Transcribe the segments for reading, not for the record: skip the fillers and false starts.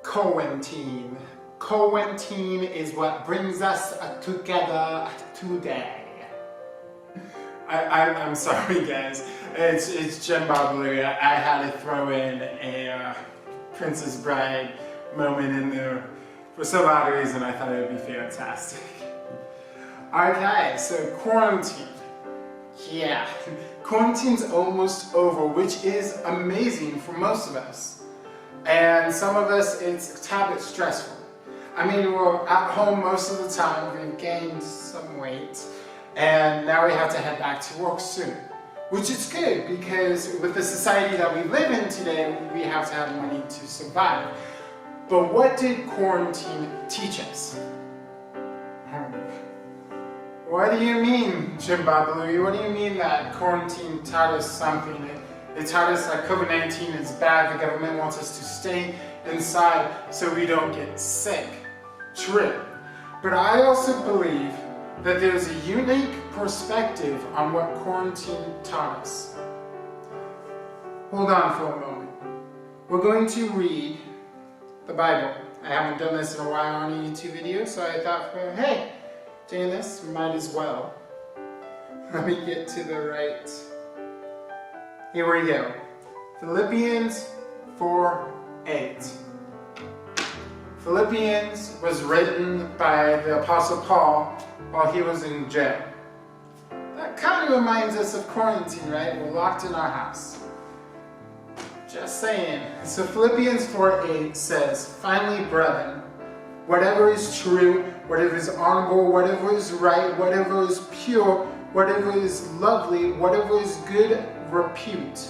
Quarantine. Quarantine is what brings us together today. I'm sorry guys, it's Jim Babalu. I had to throw in a Princess Bride moment in there. For some odd reason I thought it would be fantastic. Okay, so quarantine. Yeah, quarantine's almost over, which is amazing for most of us. And some of us, it's a tad bit stressful. I mean, we're at home most of the time, we've gained some weight, and now we have to head back to work soon. Which is good, because with the society that we live in today, we have to have money to survive. But what did quarantine teach us? What do you mean, Jim Babalu? What do you mean that quarantine taught us something? It taught us that COVID-19 is bad, the government wants us to stay inside so we don't get sick. True. But I also believe that there's a unique perspective on what quarantine taught us. Hold on for a moment. We're going to read the Bible. I haven't done this in a while on a YouTube video, so I thought, well, hey, doing this, might as well. Let me get to the right. Here we go. Philippians 4:8. Philippians was written by the Apostle Paul while he was in jail. That kind of reminds us of quarantine, right? We're locked in our house. Just saying. So Philippians 4:8 says, "Finally, brethren, whatever is true, whatever is honorable, whatever is right, whatever is pure, whatever is lovely, whatever is good repute,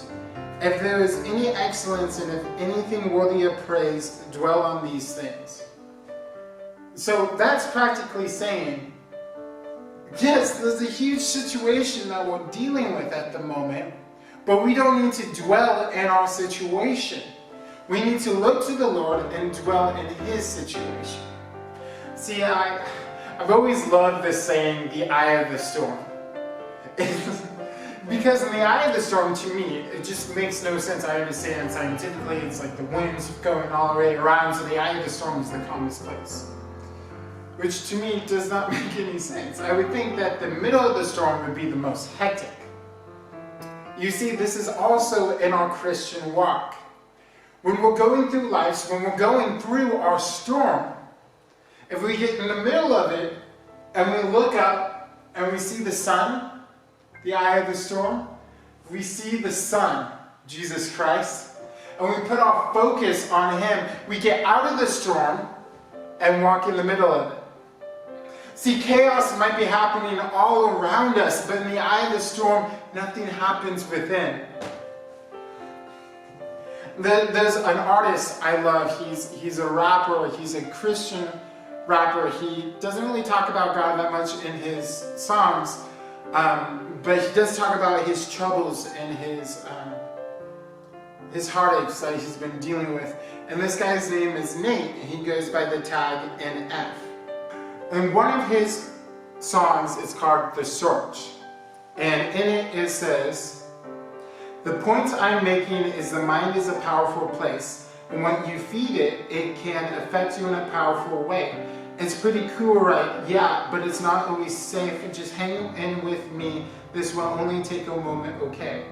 if there is any excellence and if anything worthy of praise, dwell on these things." So that's practically saying, yes, there's a huge situation that we're dealing with at the moment, but we don't need to dwell in our situation. We need to look to the Lord and dwell in His situation. See, I've always loved this saying, the eye of the storm. Because in the eye of the storm, to me, it just makes no sense. I understand scientifically, it's like the wind's going all the way around, so the eye of the storm is the calmest place. Which to me does not make any sense. I would think that the middle of the storm would be the most hectic. You see, this is also in our Christian walk. When we're going through life, when we're going through our storm, if we get in the middle of it, and we look up, and we see the sun, the eye of the storm, we see the Son, Jesus Christ, and we put our focus on Him, we get out of the storm and walk in the middle of it. See, chaos might be happening all around us, but in the eye of the storm, nothing happens within. There's an artist I love, he's a rapper, he's a Christian rapper. He doesn't really talk about God that much in his songs, but he does talk about his troubles and his heartaches that he's been dealing with. And this guy's name is Nate, and he goes by the tag NF. And one of his songs is called The Search. And in it says, "The point I'm making is the mind is a powerful place, and when you feed it, it can affect you in a powerful way. It's pretty cool, right? Yeah, but it's not always safe. Just hang in with me. This will only take a moment, okay?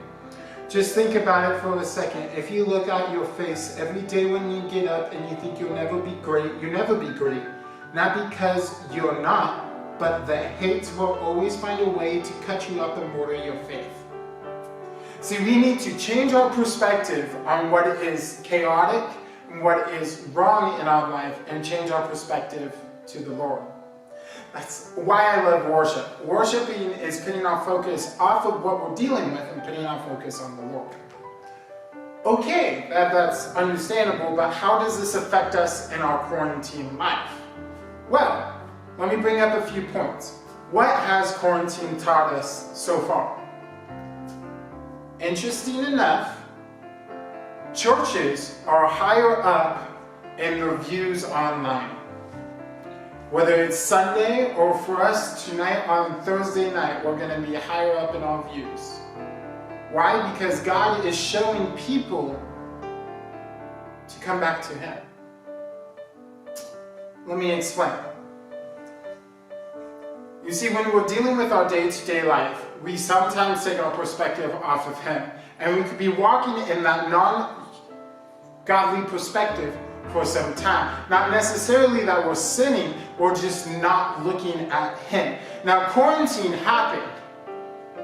Just think about it for a second. If you look at your face every day when you get up and you think you'll never be great, you'll never be great. Not because you're not, but the hate will always find a way to cut you up and border your faith." See, we need to change our perspective on what is chaotic and what is wrong in our life and change our perspective to the Lord. That's why I love worship. Worshiping is putting our focus off of what we're dealing with and putting our focus on the Lord. Okay, that's understandable, but how does this affect us in our quarantine life? Well, let me bring up a few points. What has quarantine taught us so far? Interesting enough, churches are higher up in the views online. Whether it's Sunday or for us tonight on Thursday night, we're going to be higher up in our views. Why? Because God is showing people to come back to Him. Let me explain. You see, when we're dealing with our day-to-day life, we sometimes take our perspective off of Him. And we could be walking in that non-godly perspective for some time. Not necessarily that we're sinning, we're just not looking at Him. Now, quarantine happened.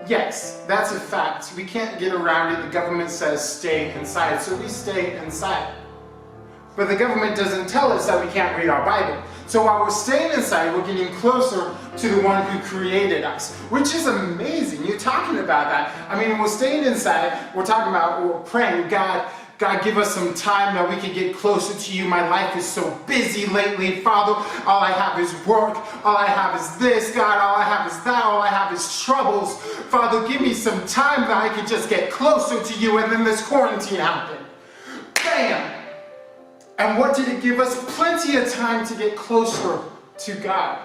Yes, that's a fact. We can't get around it. The government says stay inside, so we stay inside. But the government doesn't tell us that we can't read our Bible. So while we're staying inside, we're getting closer to the one who created us, which is amazing. You're talking about that. I mean, we're staying inside, we're praying, God, give us some time that we can get closer to you. My life is so busy lately, Father. All I have is work. All I have is this, God. All I have is that. All I have is troubles. Father, give me some time that I can just get closer to you. And then this quarantine happened. Bam! And what did it give us? Plenty of time to get closer to God.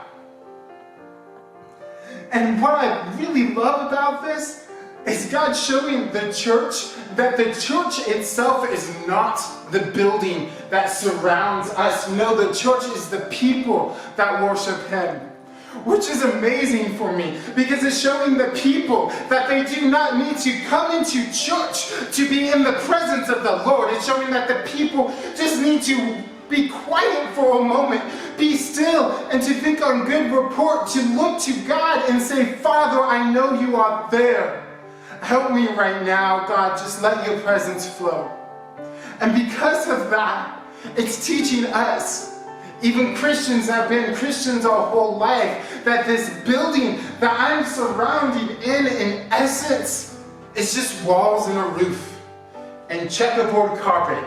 And what I really love about this is God showing the church that the church itself is not the building that surrounds us. No, the church is the people that worship Him. Which is amazing for me, because it's showing the people that they do not need to come into church to be in the presence of the Lord. It's showing that the people just need to be quiet for a moment, be still, and to think on good report, to look to God and say, Father, I know you are there. Help me right now, God, just let your presence flow. And because of that, it's teaching us, even Christians that have been Christians our whole life, that this building that I'm surrounded in essence, is just walls and a roof and checkerboard carpet.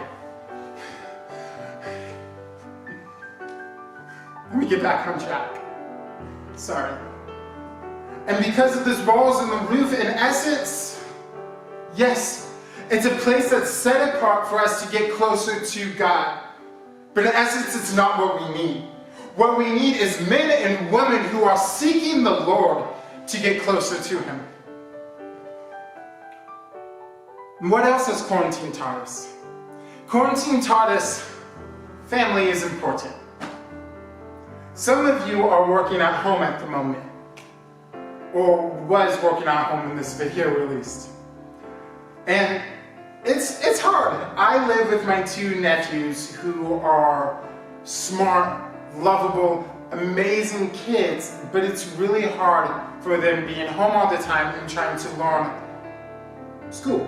Let me get back on track. Sorry. And because of this walls and the roof, in essence, yes, it's a place that's set apart for us to get closer to God. But in essence, it's not what we need. What we need is men and women who are seeking the Lord to get closer to Him. And what else has quarantine taught us? Quarantine taught us family is important. Some of you are working at home at the moment, or was working at home when this video released. And it's hard. I live with my two nephews who are smart, lovable, amazing kids, but it's really hard for them being home all the time and trying to learn school.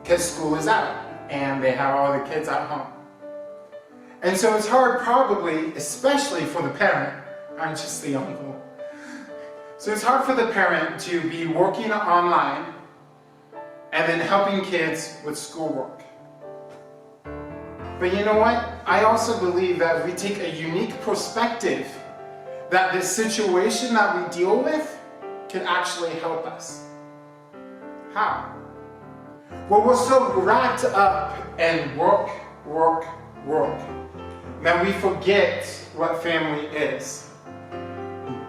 Because school is out and they have all the kids at home. And so it's hard probably, especially for the parent. I'm just the uncle. So it's hard for the parent to be working online and then helping kids with schoolwork. But you know what? I also believe that if we take a unique perspective, that the situation that we deal with can actually help us. How? Well, we're so wrapped up in work, that we forget what family is.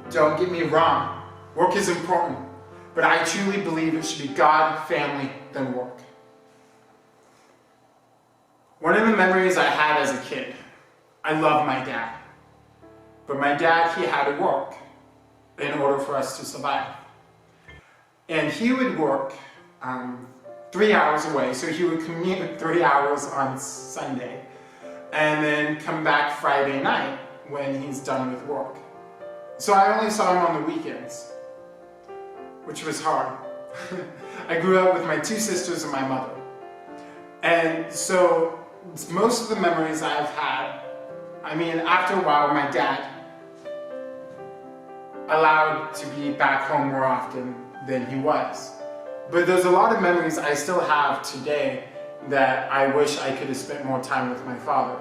Don't get me wrong, work is important. But I truly believe it should be God, family, then work. One of the memories I had as a kid, I love my dad. But my dad, he had to work in order for us to survive. And he would work 3 hours away, so he would commute 3 hours on Sunday, and then come back Friday night when he's done with work. So I only saw him on the weekends, which was hard. I grew up with my two sisters and my mother. And so most of the memories I've had, I mean, after a while, my dad allowed to be back home more often than he was. But there's a lot of memories I still have today that I wish I could have spent more time with my father.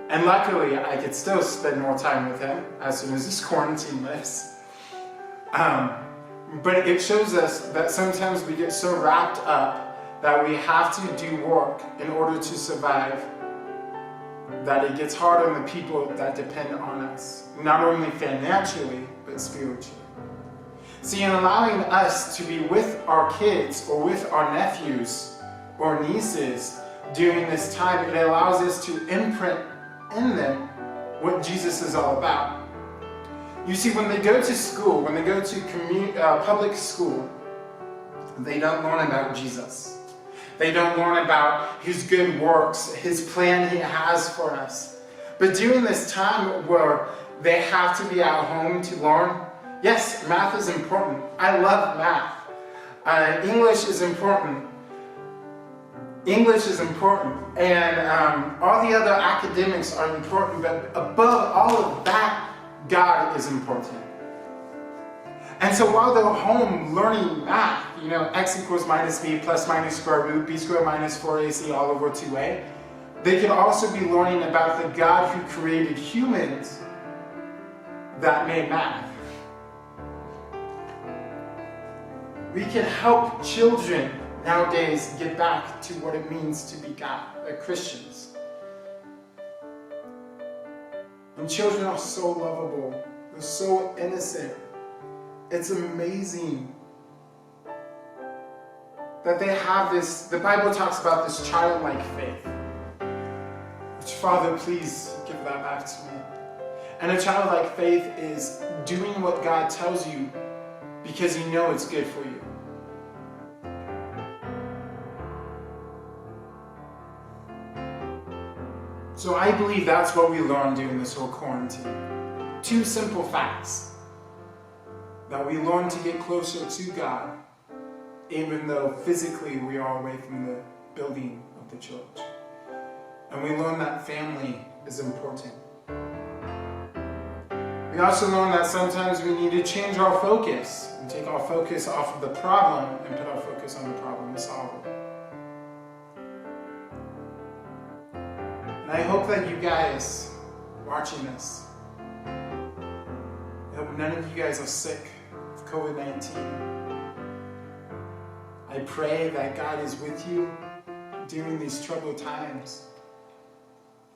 And luckily, I could still spend more time with him as soon as this quarantine lifts. But it shows us that sometimes we get so wrapped up that we have to do work in order to survive, that it gets hard on the people that depend on us, not only financially, but spiritually. See, in allowing us to be with our kids or with our nephews or nieces during this time, it allows us to imprint in them what Jesus is all about. You see, when they go to school, when they go to public school, they don't learn about Jesus. They don't learn about his good works, his plan he has for us. But during this time where they have to be at home to learn, yes, math is important. I love math. English is important. English is important. And all the other academics are important. But above all of that, God is important. And so while they're home learning math, x equals minus b plus minus square root, b squared minus 4ac all over 2a, they could also be learning about the God who created humans that made math. We can help children nowadays get back to what it means to be Christians. And children are so lovable. They're so innocent. It's amazing that they have this. The Bible talks about this childlike faith. Which, Father, please give that back to me. And a childlike faith is doing what God tells you because you know it's good for you. So I believe that's what we learned during this whole quarantine. 2 simple facts. That we learn to get closer to God, even though physically we are away from the building of the church. And we learn that family is important. We also learn that sometimes we need to change our focus and take our focus off of the problem and put our focus on the problem solver. And I hope that you guys watching this, I hope none of you guys are sick of COVID-19. I pray that God is with you during these troubled times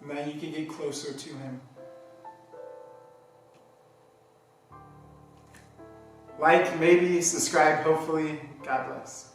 and that you can get closer to him. Like, maybe subscribe, hopefully. God bless.